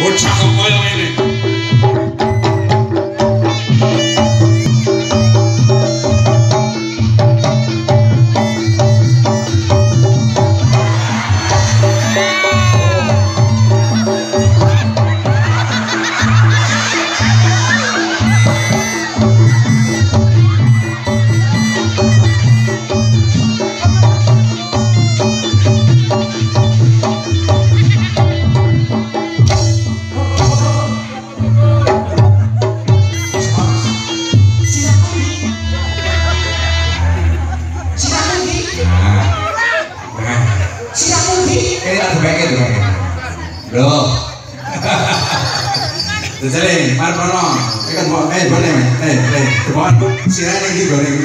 Oh, cakep koyo ngene. Loh. Jadi, Markono, ikan buat boleh, buat siapa lagi goreng?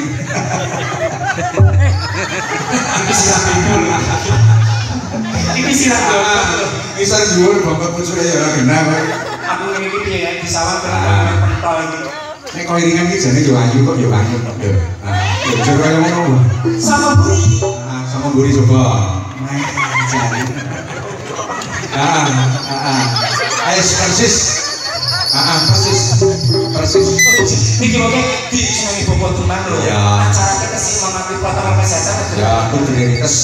Ini siapa dulu? Ini siapa? Bisa jual, bapak pun sudah jalan kenal. Aku ngikutin ya di sawah pentol gitu. Nek kau iringan gitu, jadi jual ayu kok jual ayu. Coba yang mau sama buri. Sama buri coba. Persis. Persis. Iki oke di senengi bobot teman lho. Ya. Acara kita sih mematuhi protokol kesehatan. Ya, kudu dirites.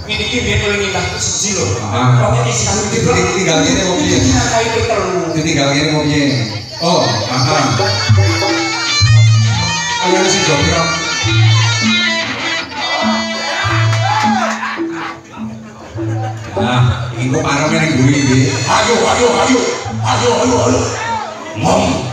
Ini iki biyen oleh ngimbah siji lho. Pokoknya sing tinggal kene wong piye? Tinggal kene wong piye? Oh, Ayo sing jopro. Nah, iku parame ning guri iki. Ayo. Mom.